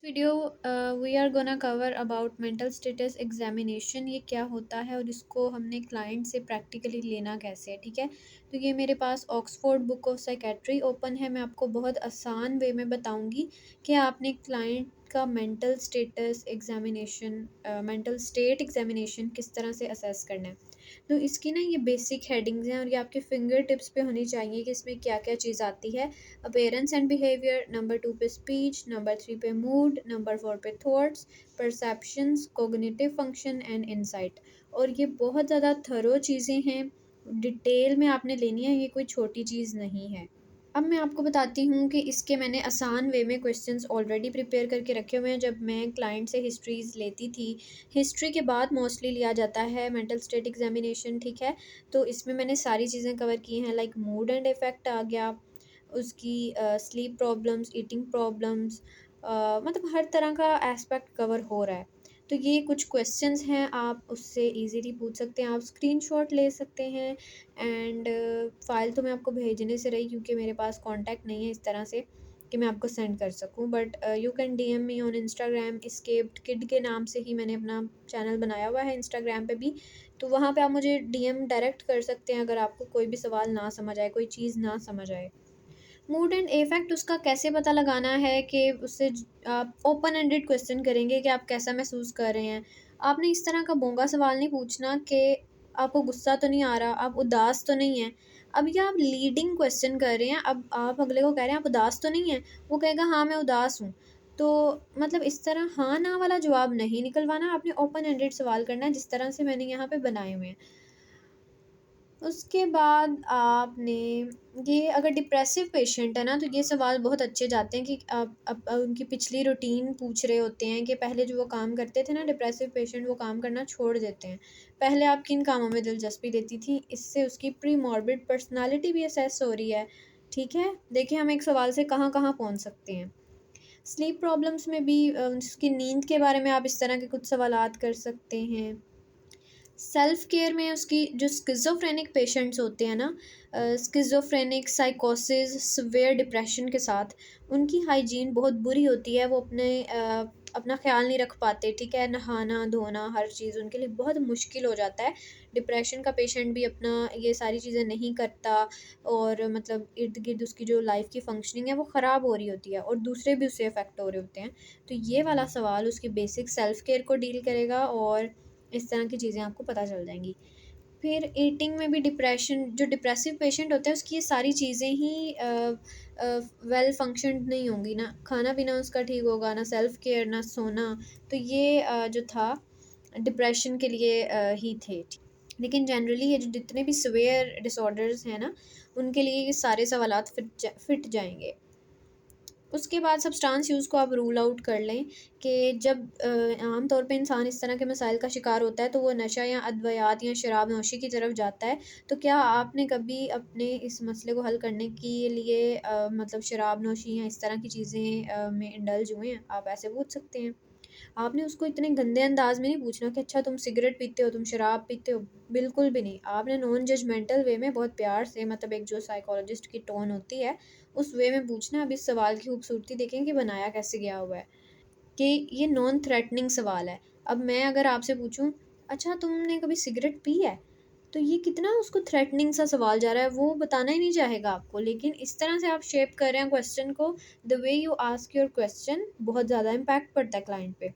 Video we are gonna cover about mental status examination. ये क्या होता है और इसको हमने क्लाइंट से प्रैक्टिकली लेना कैसे है, ठीक है। तो ये मेरे पास Oxford book of psychiatry open है। मैं आपको बहुत आसान वे में बताऊंगी कि आपने क्लाइंट का मेंटल स्टेट एग्जामिनेशन किस तरह से असेस करना है। तो इसकी ना ये बेसिक हेडिंग्स हैं और ये आपके फिंगर टिप्स पे होनी चाहिए कि इसमें क्या क्या चीज़ आती है। अपीयरेंस एंड बिहेवियर, नंबर 2 पे स्पीच, नंबर 3 पे मूड, नंबर 4 पे thoughts, perceptions, cognitive function and insight. और ये बहुत ज़्यादा थरो चीज़ें हैं, डिटेल में आपने लेनी है, ये कोई छोटी चीज़ नहीं है। अब मैं आपको बताती हूँ कि इसके मैंने आसान वे में क्वेश्चंस ऑलरेडी प्रिपेयर करके रखे हुए हैं। जब मैं क्लाइंट से हिस्ट्रीज़ लेती थी, हिस्ट्री के बाद मोस्टली लिया जाता है मेंटल स्टेट एग्जामिनेशन, ठीक है। तो इसमें मैंने सारी चीज़ें कवर की हैं, लाइक मूड एंड इफ़ेक्ट आ गया, उसकी स्लीप प्रॉब्लम्स, ईटिंग प्रॉब्लम्स, मतलब हर तरह का एस्पेक्ट कवर हो रहा है। तो ये कुछ क्वेश्चंस हैं, आप उससे इजीली पूछ सकते हैं, आप स्क्रीनशॉट ले सकते हैं। एंड फ़ाइल तो मैं आपको भेजने से रही क्योंकि मेरे पास कांटेक्ट नहीं है इस तरह से कि मैं आपको सेंड कर सकूं, but you can DM me on Instagram. Escaped kid के नाम से ही मैंने अपना चैनल बनाया हुआ है इंस्टाग्राम पे भी। तो वहाँ पे आप मुझे डीएम डायरेक्ट कर सकते हैं अगर आपको कोई भी सवाल ना समझ आए, कोई चीज़ ना समझ आए। मूड एंड इफेक्ट उसका कैसे पता लगाना है कि उससे आप ओपन एंडेड क्वेश्चन करेंगे कि आप कैसा महसूस कर रहे हैं। आपने इस तरह का बोंगा सवाल नहीं पूछना कि आपको गुस्सा तो नहीं आ रहा, आप उदास तो नहीं हैं। अब ये आप लीडिंग क्वेश्चन कर रहे हैं, अब आप अगले को कह रहे हैं आप उदास तो नहीं हैं, वो कहेगा हाँ मैं उदास हूँ। तो मतलब इस तरह हाँ ना वाला जवाब नहीं निकलवाना, आपने ओपन एंडेड सवाल करना है जिस तरह से मैंने यहाँ पे बनाए हुए हैं। उसके बाद आपने ये अगर डिप्रेसिव पेशेंट है ना, तो ये सवाल बहुत अच्छे जाते हैं कि आप उनकी पिछली रूटीन पूछ रहे होते हैं कि पहले जो वो काम करते थे ना, डिप्रेसिव पेशेंट वो काम करना छोड़ देते हैं। पहले आप किन कामों में दिलचस्पी लेती थी, इससे उसकी प्री मॉर्बिड पर्सनालिटी भी असेस हो रही है, ठीक है। देखिए हम एक सवाल से कहाँ कहाँ पहुँच सकते हैं। स्लीप प्रॉब्लम्स में भी उसकी नींद के बारे में आप इस तरह के कुछ सवालात कर सकते हैं। सेल्फ केयर में उसकी जो स्किज़ोफ्रेनिक पेशेंट्स होते हैं ना, स्किज़ोफ्रेनिक साइकोसिस सिवियर डिप्रेशन के साथ, उनकी हाइजीन बहुत बुरी होती है। वो अपना ख्याल नहीं रख पाते, ठीक है। नहाना धोना हर चीज़ उनके लिए बहुत मुश्किल हो जाता है। डिप्रेशन का पेशेंट भी अपना ये सारी चीज़ें नहीं करता, और मतलब इर्द गिर्द उसकी जो लाइफ की फंक्शनिंग है वो ख़राब हो रही होती है और दूसरे भी उससे अफेक्ट हो रहे होते हैं। तो ये वाला सवाल उसकी बेसिक सेल्फ केयर को डील करेगा और इस तरह की चीज़ें आपको पता चल जाएँगी। फिर ईटिंग में भी डिप्रेशन जो डिप्रेसिव पेशेंट होते हैं उसकी ये सारी चीज़ें ही वेल फंक्शन्ड नहीं होंगी, ना खाना-पीना उसका ठीक होगा, ना सेल्फ केयर, ना सोना। तो ये जो था डिप्रेशन के लिए ही थे। लेकिन जनरली ये जो जितने भी सीवियर डिसऑर्डर्स हैं ना, उनके लिए ये सारे सवालात फिट जाएँगे। उसके बाद सब्सटेंस यूज़ को आप रूल आउट कर लें कि जब आम तौर पे इंसान इस तरह के मसाइल का शिकार होता है तो वो नशा या अद्वियात या शराब नोशी की तरफ जाता है। तो क्या आपने कभी अपने इस मसले को हल करने के लिए मतलब शराब नोशी या इस तरह की चीज़ें में इंडल्ज हुए हैं? आप ऐसे पूछ सकते हैं। आपने उसको इतने गंदे अंदाज में नहीं पूछना कि अच्छा तुम सिगरेट पीते हो, तुम शराब पीते हो, बिल्कुल भी नहीं। आपने नॉन जजमेंटल वे में बहुत प्यार से, मतलब एक जो साइकोलॉजिस्ट की टोन होती है उस वे में पूछना। अब इस सवाल की खूबसूरती देखें कि बनाया कैसे गया हुआ है, कि ये नॉन थ्रेटनिंग सवाल है। अब मैं अगर आपसे पूछूं अच्छा तुमने कभी सिगरेट पी है, तो ये कितना उसको थ्रेटनिंग सा सवाल जा रहा है, वो बताना ही नहीं चाहेगा आपको। लेकिन इस तरह से आप शेप कर रहे हैं क्वेश्चन को, the way you ask your question बहुत ज़्यादा इम्पैक्ट पड़ता है क्लाइंट पे।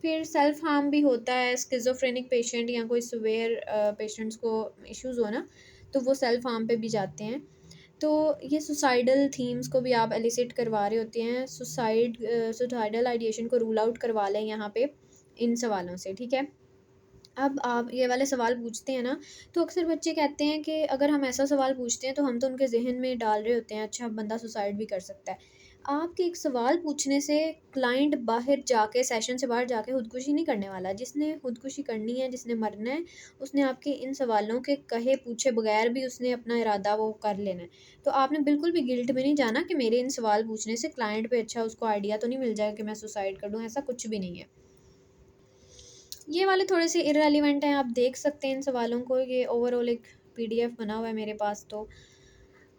फिर सेल्फ हार्म भी होता है, स्किज़ोफ्रेनिक पेशेंट या कोई सीवियर पेशेंट्स को इश्यूज़ हो ना, तो वो सेल्फ हार्म पे भी जाते हैं। तो ये सुसाइडल थीम्स को भी आप एलिसिट करवा रहे होते हैं, सुसाइडल आइडिएशन को रूल आउट करवा लें यहाँ पे इन सवालों से, ठीक है। अब आप ये वाले सवाल पूछते हैं ना, तो अक्सर बच्चे कहते हैं कि अगर हम ऐसा सवाल पूछते हैं तो हम तो उनके ज़हन में डाल रहे होते हैं अच्छा बंदा सुसाइड भी कर सकता है। आपके एक सवाल पूछने से क्लाइंट बाहर जाके, सेशन से बाहर जाके खुदकुशी नहीं करने वाला। जिसने खुदकुशी करनी है, जिसने मरना है, उसने आपके इन सवालों के कहे पूछे बगैर भी उसने अपना इरादा वो कर लेना है। तो आपने बिल्कुल भी गिल्ट में नहीं जाना कि मेरे इन सवाल पूछने से क्लाइंट पे अच्छा उसको आइडिया तो नहीं मिल जाएगा कि मैं सुसाइड कर दूँ, ऐसा कुछ भी नहीं है। ये वाले थोड़े से इररेलेवेंट हैं, आप देख सकते हैं इन सवालों को। ये ओवरऑल एक पीडीएफ बना हुआ है मेरे पास। तो